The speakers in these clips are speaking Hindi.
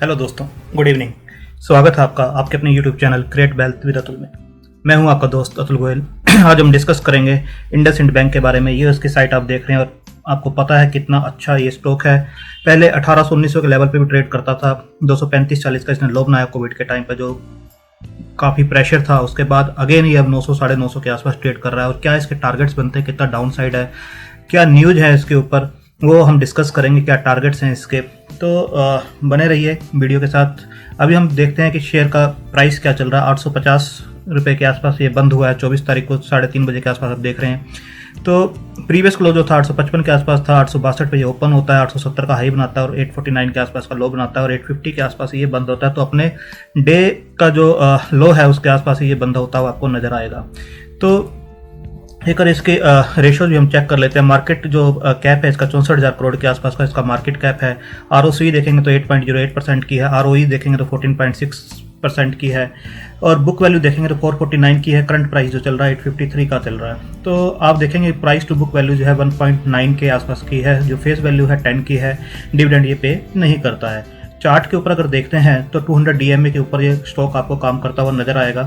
हेलो दोस्तों, गुड इवनिंग। स्वागत है आपका आपके अपने YouTube channel create wealth with Atul में। मैं हूं आपका दोस्त अतुल गोयल। आज हम डिस्कस करेंगे इंडसइंड बैंक के बारे में। ये उसकी साइट आप देख रहे हैं और आपको पता है कितना अच्छा ये स्टॉक है। पहले 1800-1900 के लेवल पे भी ट्रेड करता था। 235-40 का इसने लो बनाया कोविड के टाइम पे, जो काफ़ी प्रेशर था। उसके बाद अगेन ये अब 900-950 के आसपास ट्रेड कर रहा है। और क्या इसके टारगेट्स बनते हैं, कितना डाउन साइड है, क्या न्यूज है इसके ऊपर, वो हम डिस्कस करेंगे। क्या टारगेट्स हैं इसके, तो बने रहिए वीडियो के साथ। अभी हम देखते हैं कि शेयर का प्राइस क्या चल रहा है। 850 रुपये के आसपास ये बंद हुआ है 24 तारीख को 3:30 बजे के आसपास आप देख रहे हैं। तो प्रीवियस क्लोज जो था 855 के आसपास था। 862 पे ये ओपन होता है, 870 का हाई बनाता है और 849 के आसपास का लो बनाता है और 850 के आसपास ये बंद होता है। तो अपने डे का जो लो है उसके आसपास ये बंद होता हुआ आपको नज़र आएगा। तो एक और इसके रेशो भी हम चेक कर लेते हैं। मार्केट जो कैप है इसका 64,000 करोड़ के आसपास का इसका मार्केट कैप है। आरओसी देखेंगे तो 8.08% की है। आरओई देखेंगे तो 14.6% की है। और बुक वैल्यू देखेंगे तो 449 की है। करंट प्राइस जो चल रहा है 853 का चल रहा है। तो आप देखेंगे प्राइस टू बुक वैल्यू जो है 1.9 के आसपास की है। जो फेस वैल्यू है 10 की है। डिविडेंड ये पे नहीं करता है। चार्ट के ऊपर अगर देखते हैं तो 200 DMA के ऊपर ये स्टॉक आपको काम करता हुआ नजर आएगा।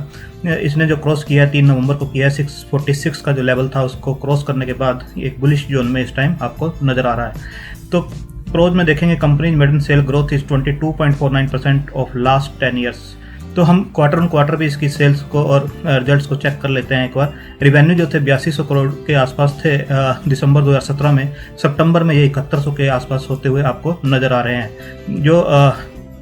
इसने जो क्रॉस किया है 3 नवंबर को किया है, 646 का जो लेवल था उसको क्रॉस करने के बाद एक बुलिश जोन में इस टाइम आपको नजर आ रहा है। तो प्रोज में देखेंगे company median sale growth is 22.49% of last 10 years. तो हम क्वार्टर ऑन क्वार्टर भी इसकी सेल्स को और रिजल्ट्स को चेक कर लेते हैं एक बार। रिवेन्यू जो थे 8200 करोड़ के आसपास थे दिसंबर 2017 में। सितंबर में ये 7100 के आसपास होते हुए आपको नज़र आ रहे हैं। जो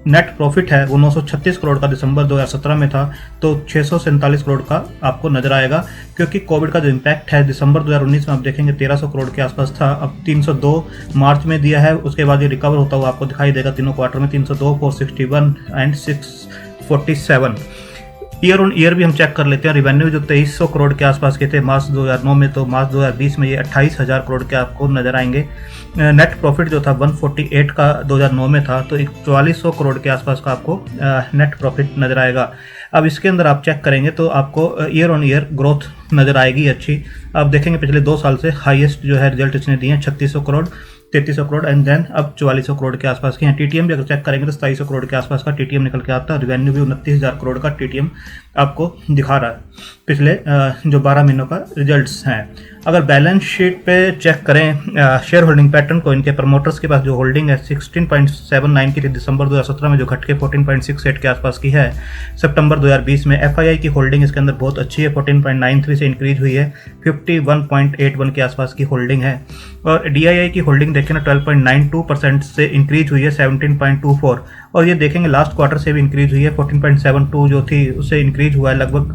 नेट प्रॉफिट है वो 936 करोड़ का दिसंबर 2017 में था, तो 647 करोड़ का आपको नजर आएगा। क्योंकि कोविड का जो इम्पैक्ट है दिसंबर 2019 में आप देखेंगे 1300 करोड़ के आसपास था। अब 302 मार्च में दिया है, उसके बाद ये रिकवर होता हुआ आपको दिखाई देगा तीनों क्वार्टर में। 302, 461 एंड 647। ईयर ऑन ईयर भी हम चेक कर लेते हैं। रिवेन्यू जो 2300 करोड़ के आसपास के थे मार्च 2009 में, तो मार्च 2020 में ये 28,000 करोड़ के आपको नजर आएंगे। नेट प्रॉफिट जो था 148 का 2009 में था, तो 4400 करोड़ के आसपास का आपको नेट प्रॉफिट नजर आएगा। अब इसके अंदर आप चेक करेंगे तो आपको ईयर ऑन ईयर ग्रोथ नजर आएगी अच्छी। आप देखेंगे पिछले 2 साल से हाईएस्ट जो है रिजल्ट इसने दिए हैं 3600 करोड़, 3300 करोड़ एंड देन अब 4400 करोड़ के आसपास की हैं। टीटीएम भी अगर चेक करेंगे तो 2700 करोड़ के आसपास का टीटीएम निकल के आता है। रिवेन्यू भी 29,000 करोड़ का टीटीएम आपको दिखा रहा है पिछले जो 12 महीनों का रिजल्ट्स हैं। अगर बैलेंस शीट पे चेक करें शेयर होल्डिंग पैटर्न को, इनके प्रमोटर्स के पास जो होल्डिंग है 16.79 की थी दिसंबर 2017 में, जो घट के 14.68 के आसपास की है सितंबर 2020 में। एफआईआई की होल्डिंग इसके अंदर बहुत अच्छी है, 14.93 से इंक्रीज हुई है, 51.81 के आसपास की होल्डिंग है। और डीआईआई की होल्डिंग देखें ना 12.92% से इंक्रीज हुई है 17.24। और ये देखेंगे लास्ट क्वार्टर से भी इंक्रीज हुई है, 14.72 जो थी उससे इंक्रीज हुआ है लगभग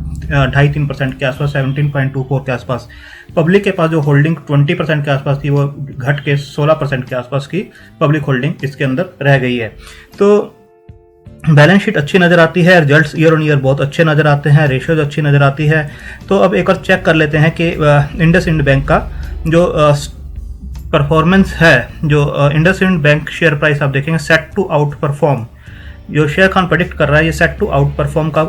2.5-3% के आसपास, 17.24 के आसपास। पब्लिक के पास जो होल्डिंग 20% के आसपास थी वो घट के 16% के आसपास की पब्लिक होल्डिंग इसके अंदर रह गई है। तो बैलेंस शीट अच्छी नज़र आती है, रिजल्ट्स ईयर ऑन ईयर बहुत अच्छे नज़र आते हैं, रेशियोज अच्छी नज़र आती है। तो अब एक और चेक कर लेते हैं कि इंडसइंड बैंक का जो परफॉर्मेंस है, जो इंडसइंड बैंक शेयर प्राइस आप देखेंगे सेट टू आउट परफॉर्म, जो शेयर खान प्रेडिक्ट कर रहा है ये सेट टू आउट परफॉर्म का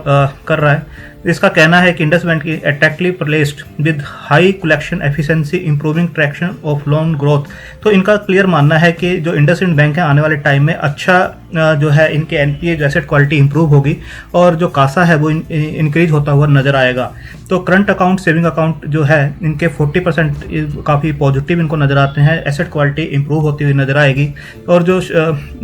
कर रहा है। इसका कहना है कि इंडस बैंक की attractively placed with high collection efficiency improving traction of loan growth. तो इनका क्लियर मानना है कि जो इंडसइंड बैंक है आने वाले टाइम में अच्छा जो है इनके एनपीए जो एसेट क्वालिटी इंप्रूव होगी और जो कासा है वो इंक्रीज होता हुआ नजर आएगा। तो करंट अकाउंट, सेविंग अकाउंट जो है इनके 40% काफ़ी पॉजिटिव इनको नज़र आते हैं। एसेट क्वालिटी इंप्रूव होती हुई नज़र आएगी। और जो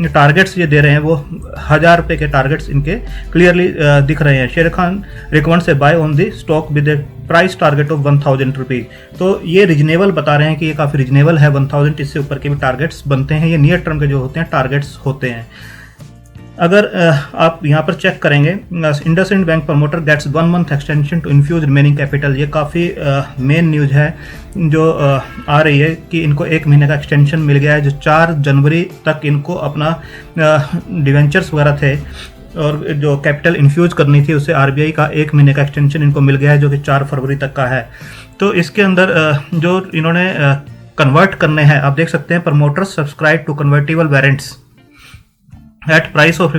टारगेट्स ये दे रहे हैं वो 1000 रुपये के टारगेट्स इनके क्लियरली दिख रहे हैं। शेयर खान रिकमेंड से buy on the stock with a price target of 1000 rupees. तो ये रिजनेबल बता रहे हैं कि ये काफ़ी रिजनेबल है। 1000 इससे ऊपर के भी टारगेट्स बनते हैं। ये नियर टर्म के जो होते हैं टारगेट्स होते हैं। अगर आप यहाँ पर चेक करेंगे IndusInd bank promoter gets 1 month extension to infuse remaining capital. ये काफ़ी मेन न्यूज़ है जो आ रही है कि इनको 1 महीने का एक्सटेंशन मिल गया है। जो 4 जनवरी तक इनको अपना डिवेंचर्स वगैरह थे और जो कैपिटल इन्फ्यूज करनी थी उससे आरबीआई का 1 महीने का एक्सटेंशन इनको मिल गया है, जो कि 4 फरवरी तक का है। तो इसके अंदर जो इन्होंने कन्वर्ट करने हैं आप देख सकते हैं। Promoters subscribe to convertible warrants at price of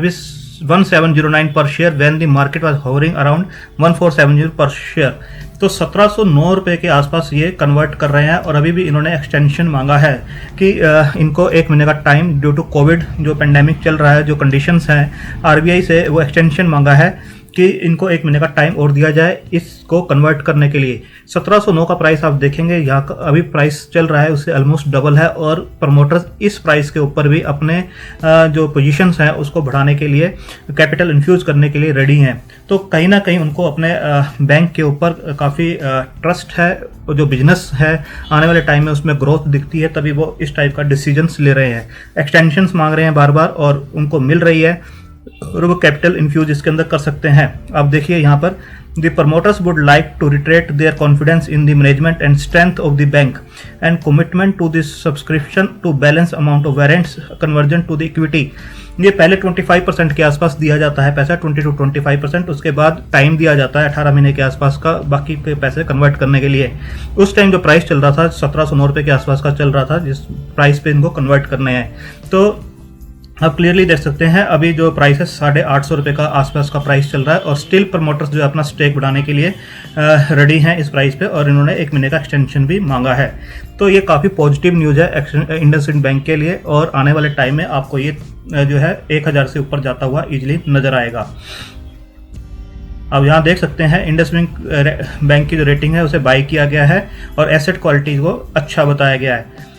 1709 per share when the market was hovering around 1470 per share. तो 1709 रुपये के आसपास ये कन्वर्ट कर रहे हैं और अभी भी इन्होंने एक्सटेंशन मांगा है कि इनको 1 महीने का टाइम ड्यू टू कोविड जो पेंडेमिक चल रहा है, जो कंडीशंस हैं आरबीआई से, वो एक्सटेंशन मांगा है कि इनको 1 महीने का टाइम और दिया जाए इसको कन्वर्ट करने के लिए। 1709 का प्राइस आप देखेंगे यहाँ का अभी प्राइस चल रहा है उससे ऑलमोस्ट डबल है और प्रमोटर्स इस प्राइस के ऊपर भी अपने जो पोजीशंस हैं उसको बढ़ाने के लिए, कैपिटल इन्फ्यूज करने के लिए रेडी हैं। तो कहीं ना कहीं उनको अपने बैंक के ऊपर काफ़ी ट्रस्ट है, जो बिजनेस है आने वाले टाइम में उसमें ग्रोथ दिखती है, तभी वो इस टाइप का डिसीजंस ले रहे हैं, एक्सटेंशंस मांग रहे हैं बार बार और उनको मिल रही है और वो कैपिटल इन्फ्यूज इसके अंदर कर सकते हैं। आप देखिए यहाँ पर the promoters would like to reiterate their confidence in the management and strength of the bank and commitment to this subscription to balance amount of warrants conversion to the equity. ये पहले 25% के आसपास दिया जाता है पैसा, 20 to 25%, उसके बाद टाइम दिया जाता है 18 महीने के आसपास का बाकी के पैसे कन्वर्ट करने के लिए। उस टाइम जो प्राइस चल रहा था 1709 रुपये के आसपास का चल रहा था जिस प्राइस पे इनको कन्वर्ट करने हैं। तो आप क्लियरली देख सकते हैं अभी जो प्राइस है 850 रुपये का आसपास का प्राइस चल रहा है और स्टिल प्रमोटर्स जो अपना स्टेक बढ़ाने के लिए रेडी हैं इस प्राइस पे और इन्होंने 1 महीने का एक्सटेंशन भी मांगा है। तो ये काफ़ी पॉजिटिव न्यूज़ है इंडसइंड बैंक के लिए और आने वाले टाइम में आपको ये जो है 1000 से ऊपर जाता हुआ ईजिली नज़र आएगा। अब यहाँ देख सकते हैं इंडसइंड बैंक की जो रेटिंग है उसे बाई किया गया है और एसेट क्वालिटी को अच्छा बताया गया है।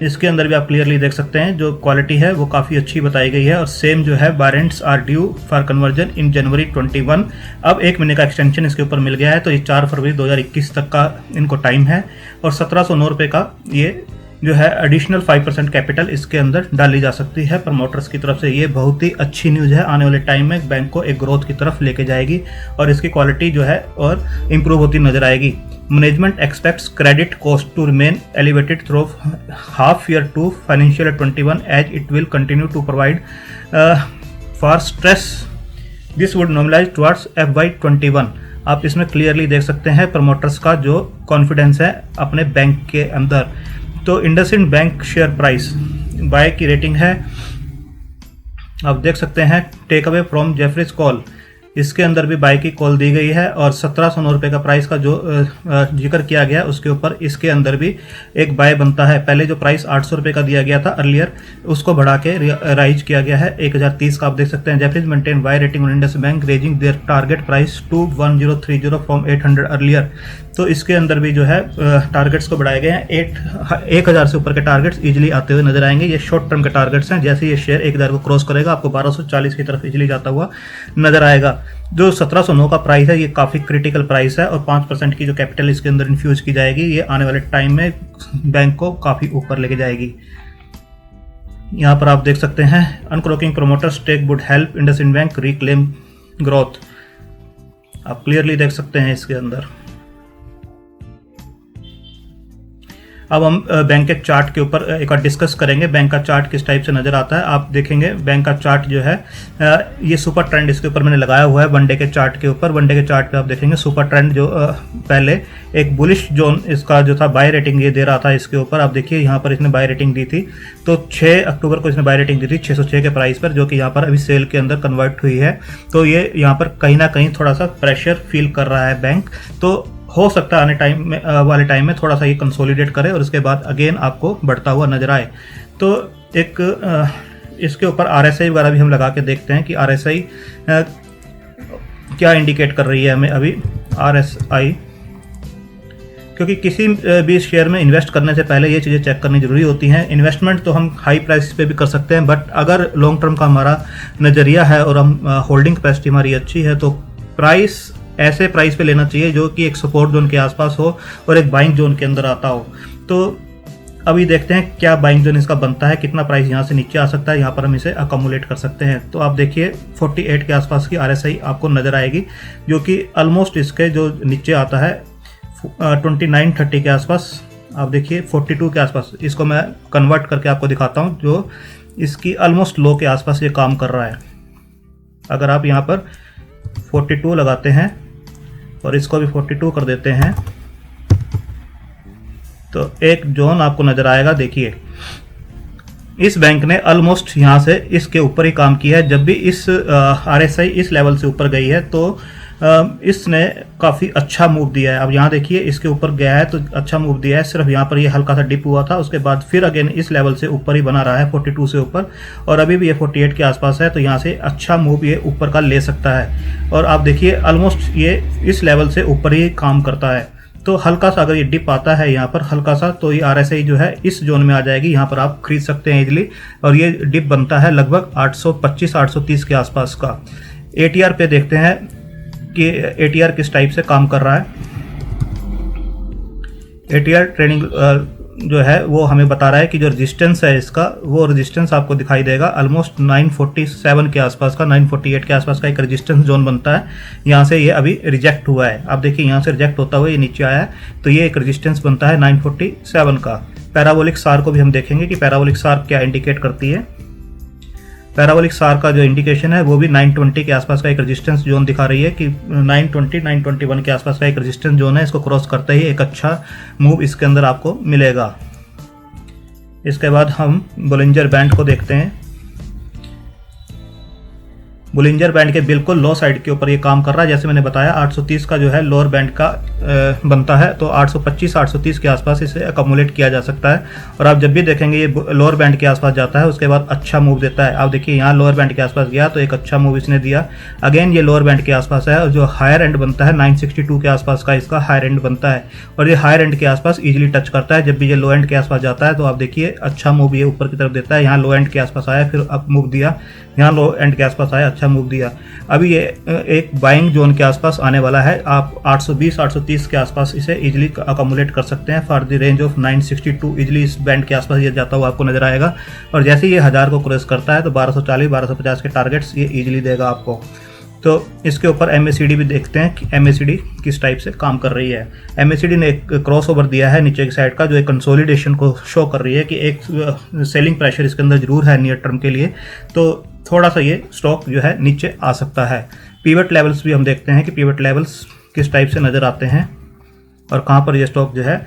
इसके अंदर भी आप क्लियरली देख सकते हैं जो क्वालिटी है वो काफ़ी अच्छी बताई गई है और सेम जो है warrants are due for conversion in January 21। अब 1 महीने का एक्सटेंशन इसके ऊपर मिल गया है तो ये 4 फरवरी 2021 तक का इनको टाइम है और 1709 रुपये का ये जो है एडिशनल 5% कैपिटल इसके अंदर डाली जा सकती है प्रमोटर्स की तरफ से। ये बहुत ही अच्छी न्यूज़ है, आने वाले टाइम में बैंक को एक ग्रोथ की तरफ लेके जाएगी और इसकी क्वालिटी जो है और इम्प्रूव होती नजर आएगी। Management expects credit cost to remain elevated through half year to financial 21 as it will continue to provide for stress this would normalize towards FY21। आप इसमें क्लियरली देख सकते हैं प्रमोटर्स का जो कॉन्फिडेंस है अपने बैंक के अंदर। तो IndusInd bank share price buy की रेटिंग है, आप देख सकते हैं take away from Jefferies call, इसके अंदर भी बाय की कॉल दी गई है और 1709 रुपये का प्राइस का जो जिक्र किया गया उसके ऊपर इसके अंदर भी एक बाय बनता है। पहले जो प्राइस 800 रुपये का दिया गया था अर्लियर उसको बढ़ा के राइज किया गया है 1030 का। आप देख सकते हैं Jefferies maintain buy rating on Indus bank raising their target price to 1030 from 800 earlier. तो इसके अंदर भी जो है टारगेट्स को बढ़ाए गए हैं, 1000 से ऊपर के टारगेट्स इजीली आते हुए नजर आएंगे। ये शॉर्ट टर्म के टारगेट्स हैं, जैसे ये शेयर 1000 को क्रॉस करेगा आपको 1240 की तरफ इजीली जाता हुआ नजर आएगा। जो 1709 का प्राइस है ये काफ़ी क्रिटिकल प्राइस है और 5% की जो कैपिटल इसके अंदर इन्फ्यूज की जाएगी ये आने वाले टाइम में बैंक को काफ़ी ऊपर लेके जाएगी। यहाँ पर आप देख सकते हैं uncorking promoter stake would help IndusInd Bank reclaim growth, आप क्लियरली देख सकते हैं इसके अंदर। अब हम बैंक के चार्ट के ऊपर एक बार डिस्कस करेंगे बैंक का चार्ट किस टाइप से नज़र आता है। आप देखेंगे बैंक का चार्ट जो है ये सुपर ट्रेंड इसके ऊपर मैंने लगाया हुआ है वनडे के चार्ट के ऊपर। वनडे के चार्ट पे आप देखेंगे सुपर ट्रेंड जो पहले एक बुलिश जोन इसका जो था बाय रेटिंग ये दे रहा था इसके ऊपर। आप देखिए यहाँ पर इसने बाय रेटिंग दी थी तो 6 अक्टूबर को इसने बाय रेटिंग दी थी 606 के प्राइस पर, जो कि यहाँ पर अभी सेल के अंदर कन्वर्ट हुई है। तो ये यहाँ पर कहीं ना कहीं थोड़ा सा प्रेशर फील कर रहा है बैंक, तो हो सकता है आने टाइम में वाले टाइम में थोड़ा सा ये कंसोलिडेट करे और उसके बाद अगेन आपको बढ़ता हुआ नजर आए। तो एक इसके ऊपर RSI वगैरह भी हम लगा के देखते हैं कि RSI क्या इंडिकेट कर रही है हमें अभी। RSI, क्योंकि किसी भी शेयर में इन्वेस्ट करने से पहले ये चीज़ें चेक करनी जरूरी होती हैं। इन्वेस्टमेंट तो हम हाई प्राइस पे भी कर सकते हैं, बट अगर लॉन्ग टर्म का हमारा नज़रिया है और हम होल्डिंग कैपेसिटी हमारी अच्छी है तो प्राइस ऐसे प्राइस पे लेना चाहिए जो कि एक सपोर्ट जोन के आसपास हो और एक बाइंग जोन के अंदर आता हो। तो अभी देखते हैं क्या बाइंग जोन इसका बनता है, कितना प्राइस यहाँ से नीचे आ सकता है, यहाँ पर हम इसे अकोमुलेट कर सकते हैं। तो आप देखिए 48 के आसपास की RSI आपको नज़र आएगी, जो कि ऑलमोस्ट इसके जो नीचे आता है 2930 के आसपास। आप देखिए 42 के आसपास, इसको मैं कन्वर्ट करके आपको दिखाता हूँ, जो इसकी ऑलमोस्ट लो के आसपास ये काम कर रहा है। अगर आप यहाँ पर 42 लगाते हैं और इसको भी 42 कर देते हैं तो एक जोन आपको नज़र आएगा। देखिए इस बैंक ने ऑलमोस्ट यहाँ से इसके ऊपर ही काम किया है। जब भी इस RSI इस लेवल से ऊपर गई है तो इसने काफ़ी अच्छा मूव दिया है। अब यहाँ देखिए इसके ऊपर गया है तो अच्छा मूव दिया है, सिर्फ यहाँ पर ये हल्का सा डिप हुआ था, उसके बाद फिर अगेन इस लेवल से ऊपर ही बना रहा है 42 से ऊपर, और अभी भी ये 48 के आसपास है। तो यहाँ से अच्छा मूव ये ऊपर का ले सकता है। और आप देखिए ऑलमोस्ट ये इस लेवल से ऊपर ही काम करता है। तो हल्का सा अगर ये डिप आता है यहाँ पर हल्का सा, तो ये RSI जो है इस जोन में आ जाएगी, यहाँ पर आप खरीद सकते हैं इजीली। और ये डिप बनता है लगभग 825-830 के आसपास का। ATR पे देखते हैं कि ATR किस टाइप से काम कर रहा है। ATR ट्रेडिंग जो है वो हमें बता रहा है कि जो रेजिस्टेंस है इसका, वो रेजिस्टेंस आपको दिखाई देगा ऑलमोस्ट 947 के आसपास का, 948 के आसपास का एक रेजिस्टेंस जोन बनता है। यहाँ से ये अभी रिजेक्ट हुआ है। आप देखिए यहाँ से रिजेक्ट होता हुआ ये नीचे आया है, तो ये एक रेजिस्टेंस बनता है 947 का। पैराबोलिक सार को भी हम देखेंगे कि पैराबोलिक सार क्या इंडिकेट करती है। पैराबोलिक सार का जो इंडिकेशन है वो भी 920 के आसपास का एक रेजिस्टेंस जोन दिखा रही है कि 920-921 के आसपास का एक रेजिस्टेंस जोन है। इसको क्रॉस करते ही एक अच्छा मूव इसके अंदर आपको मिलेगा। इसके बाद हम बोलिंजर बैंड को देखते हैं। बोलिंजर बैंड के बिल्कुल लो साइड के ऊपर ये काम कर रहा है। जैसे मैंने बताया 830 का जो है लोअर बैंड का बनता है, तो 825-830 के आसपास इसे अकोमुलेट किया जा सकता है। और आप जब भी देखेंगे ये लोअर बैंड के आसपास जाता है उसके बाद अच्छा मूव देता है। आप देखिए यहाँ लोअर बैंड के आसपास गया तो एक अच्छा मूव इसने दिया। अगेन ये लोअर बैंड के आसपास है और जो हायर एंड बनता है 962 के आसपास का इसका हायर एंड बनता है, और ये हायर एंड के आसपास ईजिली टच करता है। जब भी ये लो एंड के आसपास जाता है तो आप देखिए अच्छा मूव ये ऊपर की तरफ देता है। यहाँ लो एंड के आसपास आया, फिर अप मूव दिया, यहाँ लो एंड के आसपास आया, अच्छा मूव दिया। अभी ये एक बाइंग जोन के आसपास आने वाला है। आप 820-830 के आसपास इसे इजीली अकोमुलेट कर सकते हैं for the range of 962। Easily इस बैंड के आसपास ये जाता हुआ आपको नजर आएगा। और जैसे ये 1000 को क्रॉस करता है तो 1240-1250 के टारगेट्स ये इजीली देगा आपको। तो इसके ऊपर MACD भी देखते हैं कि MACD किस टाइप से काम कर रही है। MACD ने एक क्रॉस ओवर दिया है नीचे की साइड का, जो एक कंसोलिडेशन को शो कर रही है कि एक सेलिंग प्रेशर इसके अंदर जरूर है नियर टर्म के लिए। तो थोड़ा सा ये स्टॉक जो है नीचे आ सकता है। पिवट लेवल्स भी हम देखते हैं कि पिवट लेवल्स किस टाइप से नज़र आते हैं और कहाँ पर ये स्टॉक जो है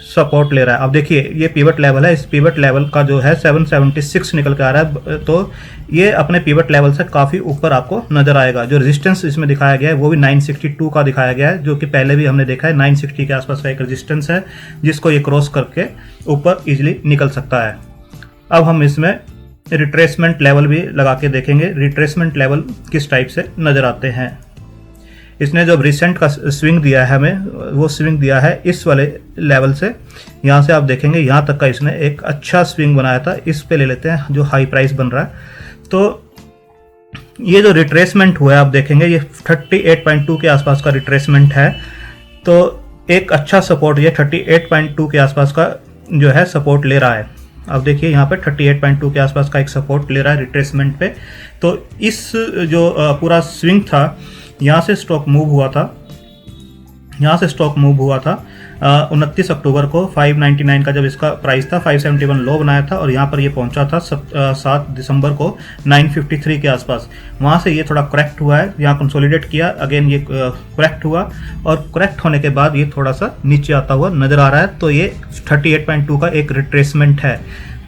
सपोर्ट ले रहा है। अब देखिए ये पिवट लेवल है, इस पिवट लेवल का जो है 776 निकल के आ रहा है, तो ये अपने पिवट लेवल से काफ़ी ऊपर आपको नजर आएगा। जो रेजिस्टेंस इसमें दिखाया गया है वो भी 962 का दिखाया गया है, जो कि पहले भी हमने देखा है 960 के आसपास का एक रेजिस्टेंस है जिसको ये क्रॉस करके ऊपर इजिली निकल सकता है। अब हम इसमें रिट्रेसमेंट लेवल भी लगा के देखेंगे, रिट्रेसमेंट लेवल किस टाइप से नज़र आते हैं। इसने जो रिसेंट का स्विंग दिया है हमें, वो स्विंग दिया है इस वाले लेवल से, यहाँ से आप देखेंगे यहाँ तक का इसने एक अच्छा स्विंग बनाया था। इस पे ले लेते हैं जो हाई प्राइस बन रहा है। तो ये जो रिट्रेसमेंट हुआ है आप देखेंगे ये 38.2 के आसपास का रिट्रेसमेंट है। तो एक अच्छा सपोर्ट ये 38.2 के आसपास का जो है सपोर्ट ले रहा है। अब देखिए यहाँ पे 38.2 के आसपास का एक सपोर्ट ले रहा है रिट्रेसमेंट पे। तो इस जो पूरा स्विंग था यहाँ से स्टॉक मूव हुआ था, यहाँ से स्टॉक मूव हुआ था 29 अक्टूबर को 599 का जब इसका प्राइस था, 571 लो बनाया था और यहाँ पर ये पहुँचा था 7 दिसंबर को 953 के आसपास। वहाँ से ये थोड़ा करेक्ट हुआ है, यहाँ कंसोलिडेट किया, अगेन ये करेक्ट हुआ और करेक्ट होने के बाद ये थोड़ा सा नीचे आता हुआ नज़र आ रहा है। तो ये 38.2 का एक रिट्रेसमेंट है।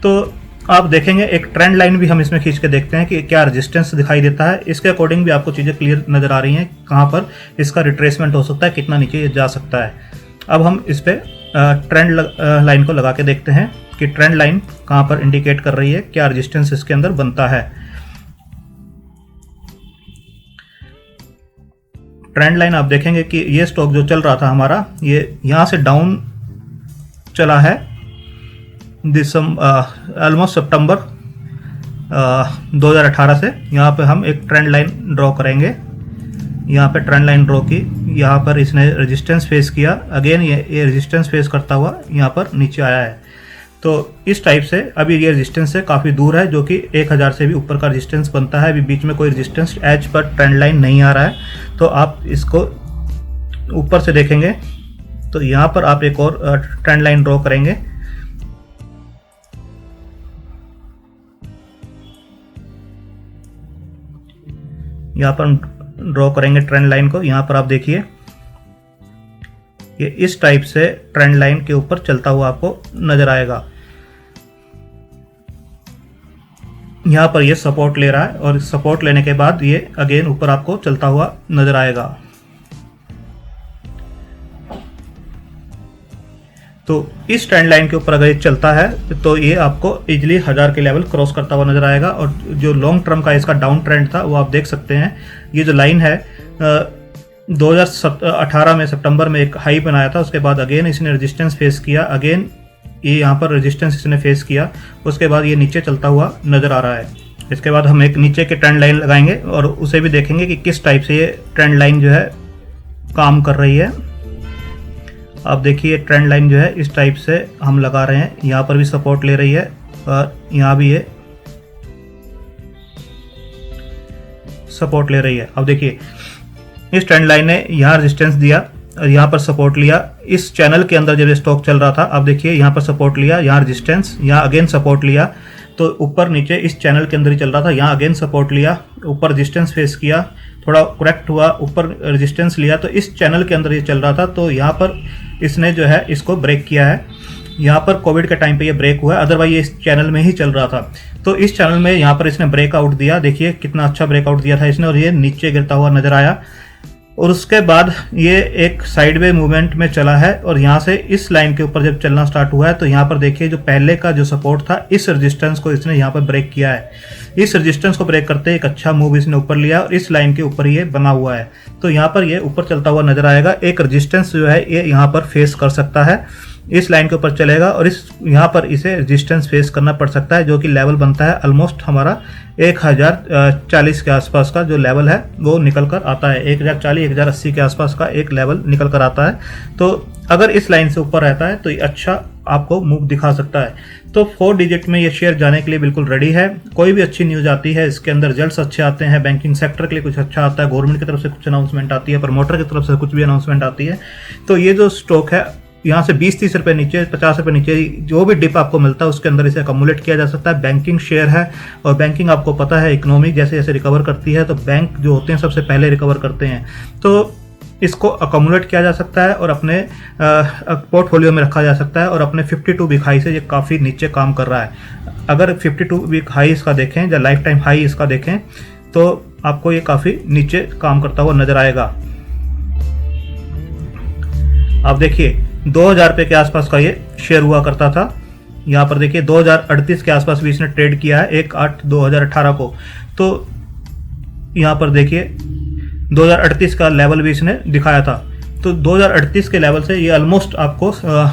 तो आप देखेंगे एक ट्रेंड लाइन भी हम इसमें खींच के देखते हैं कि क्या रेजिस्टेंस दिखाई देता है। इसके अकॉर्डिंग भी आपको चीज़ें क्लियर नज़र आ रही हैं कहाँ पर इसका रिट्रेसमेंट हो सकता है, कितना नीचे जा सकता है। अब हम इस पे ट्रेंड लाइन को लगा के देखते हैं कि ट्रेंड लाइन कहाँ पर इंडिकेट कर रही है, क्या रेजिस्टेंस इसके अंदर बनता है। ट्रेंड लाइन आप देखेंगे कि ये स्टॉक जो चल रहा था हमारा, ये यहाँ से डाउन चला है ऑलमोस्ट सितंबर 2018 से। यहाँ पे हम एक ट्रेंड लाइन ड्रॉ करेंगे, यहाँ पे ट्रेंड लाइन ड्रॉ की, यहाँ पर इसने रेजिस्टेंस फेस किया, अगेन ये रेजिस्टेंस फेस करता हुआ यहाँ पर नीचे आया है। तो इस टाइप से अभी ये रेजिस्टेंस से काफ़ी दूर है, जो कि 1000 से भी ऊपर का रेजिस्टेंस बनता है। अभी बीच में कोई resistance as per trend line नहीं आ रहा है। तो आप इसको ऊपर से देखेंगे तो यहाँ पर आप एक और ट्रेंड लाइन ड्रॉ करेंगे। यहाँ पर हम ड्रॉ करेंगे ट्रेंड लाइन को। यहाँ पर आप देखिए ये इस टाइप से ट्रेंड लाइन के ऊपर चलता हुआ आपको नजर आएगा। यहाँ पर ये सपोर्ट ले रहा है और सपोर्ट लेने के बाद ये अगेन ऊपर आपको चलता हुआ नजर आएगा। तो इस ट्रेंड लाइन के ऊपर अगर ये चलता है तो ये आपको इजीली 1000 के लेवल क्रॉस करता हुआ नजर आएगा। और जो लॉन्ग टर्म का इसका डाउन ट्रेंड था वो आप देख सकते हैं। ये जो लाइन है 2018 में सितंबर में एक हाई बनाया था, उसके बाद अगेन इसने रेजिस्टेंस फेस किया, अगेन ये यहाँ पर रेजिस्टेंस इसने फेस किया, उसके बाद ये नीचे चलता हुआ नज़र आ रहा है। इसके बाद हम एक नीचे के ट्रेंड लाइन लगाएंगे और उसे भी देखेंगे कि किस टाइप से ये ट्रेंड लाइन जो है काम कर रही है। आप देखिए ट्रेंड लाइन जो है इस टाइप से हम लगा रहे हैं, यहाँ पर भी सपोर्ट ले रही है और यहाँ भी ये सपोर्ट ले रही है। अब देखिए इस ट्रेंड लाइन ने यहाँ रेजिस्टेंस दिया और यहाँ पर सपोर्ट लिया। इस चैनल के अंदर जब स्टॉक चल रहा था, अब देखिए यहाँ पर सपोर्ट लिया, यहाँ रेजिस्टेंस, यहाँ अगेन सपोर्ट लिया। तो ऊपर नीचे इस चैनल के अंदर ही चल रहा था, यहाँ अगेन सपोर्ट लिया, ऊपर रेजिस्टेंस फेस किया, थोड़ा करेक्ट हुआ, ऊपर रेजिस्टेंस लिया। तो इस चैनल के अंदर ये चल रहा था, तो यहाँ पर इसने जो है इसको ब्रेक किया है। यहाँ पर कोविड के टाइम पे ये ब्रेक हुआ है, अदरवाइज ये इस चैनल में ही चल रहा था। तो इस चैनल में यहाँ पर इसने ब्रेकआउट दिया, देखिए कितना अच्छा ब्रेकआउट दिया था इसने, और ये नीचे गिरता हुआ नजर आया। और उसके बाद ये एक साइडवे मूवमेंट में चला है और यहाँ से इस लाइन के ऊपर जब चलना स्टार्ट हुआ है तो यहाँ पर देखिए जो पहले का जो सपोर्ट था, इस रेजिस्टेंस को इसने यहाँ पर ब्रेक किया है। इस रेजिस्टेंस को ब्रेक करते एक अच्छा मूव इसने ऊपर लिया और इस लाइन के ऊपर ये बना हुआ है। तो यहाँ पर ये ऊपर चलता हुआ नजर आएगा। एक रेजिस्टेंस जो है ये यहाँ पर फेस कर सकता है, इस लाइन के ऊपर चलेगा और इस यहाँ पर इसे रेजिस्टेंस फेस करना पड़ सकता है, जो कि लेवल बनता है ऑलमोस्ट हमारा 1040 के आसपास का जो लेवल है वो निकल कर आता है। 1040 1080 के आसपास का एक लेवल निकल कर आता है। तो अगर इस लाइन से ऊपर रहता है तो ये अच्छा आपको मूव दिखा सकता है। तो 4 डिजिट में ये शेयर जाने के लिए बिल्कुल रेडी है। कोई भी अच्छी न्यूज़ आती है, इसके अंदर रिजल्ट्स अच्छे आते हैं, बैंकिंग सेक्टर के लिए कुछ अच्छा आता है, गवर्नमेंट की तरफ से कुछ अनाउंसमेंट आती है, प्रमोटर की तरफ से कुछ भी अनाउंसमेंट आती है, तो ये जो स्टॉक है यहाँ से 20-30 रुपये नीचे, 50 रुपये नीचे जो भी डिप आपको मिलता है उसके अंदर इसे अकोमुलेट किया जा सकता है। बैंकिंग शेयर है और बैंकिंग आपको पता है इकोनॉमी जैसे जैसे रिकवर करती है तो बैंक जो होते हैं सबसे पहले रिकवर करते हैं। तो इसको अकोमुलेट किया जा सकता है और अपने पोर्टफोलियो में रखा जा सकता है। और अपने 52 वीक हाई से ये काफ़ी नीचे काम कर रहा है। अगर 52 वीक हाई इसका देखें या लाइफ टाइम हाई इसका देखें तो आपको ये काफ़ी नीचे काम करता हुआ नजर आएगा। आप देखिए 2000 रुपये के आसपास का ये शेयर हुआ करता था। यहाँ पर देखिए 2038 के आसपास भी इसने ट्रेड किया है 1/8/2018 को। तो यहाँ पर देखिए 2038 का लेवल भी इसने दिखाया था। तो 2038 के लेवल से ये ऑलमोस्ट आपको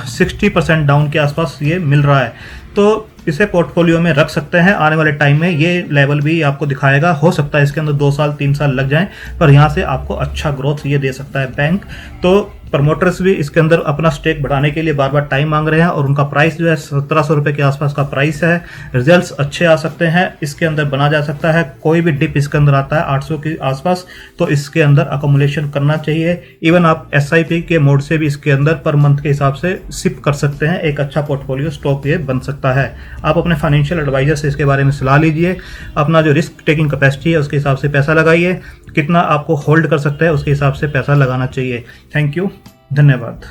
60% डाउन के आसपास ये मिल रहा है। तो इसे पोर्टफोलियो में रख सकते हैं। आने वाले टाइम में ये लेवल भी आपको दिखाएगा। हो सकता है इसके अंदर 2 साल 3 साल लग जाएं, पर यहाँ से आपको अच्छा ग्रोथ ये दे सकता है बैंक। तो प्रमोटर्स भी इसके अंदर अपना स्टेक बढ़ाने के लिए बार बार टाइम मांग रहे हैं और उनका प्राइस जो है 1700 रुपये के आसपास का प्राइस है। रिजल्ट्स अच्छे आ सकते हैं, इसके अंदर बना जा सकता है। कोई भी डिप इसके अंदर आता है 800 के आसपास तो इसके अंदर अकोमुलेशन करना चाहिए। इवन आप SIP के मोड से भी इसके अंदर पर मंथ के हिसाब से सिप कर सकते हैं। एक अच्छा पोर्टफोलियो स्टॉक ये बन सकता है। आप अपने फाइनेंशियल एडवाइजर से इसके बारे में सलाह लीजिए। अपना जो रिस्क टेकिंग कैपेसिटी है उसके हिसाब से पैसा लगाइए। कितना आपको होल्ड कर सकता है उसके हिसाब से पैसा लगाना चाहिए। थैंक यू, धन्यवाद।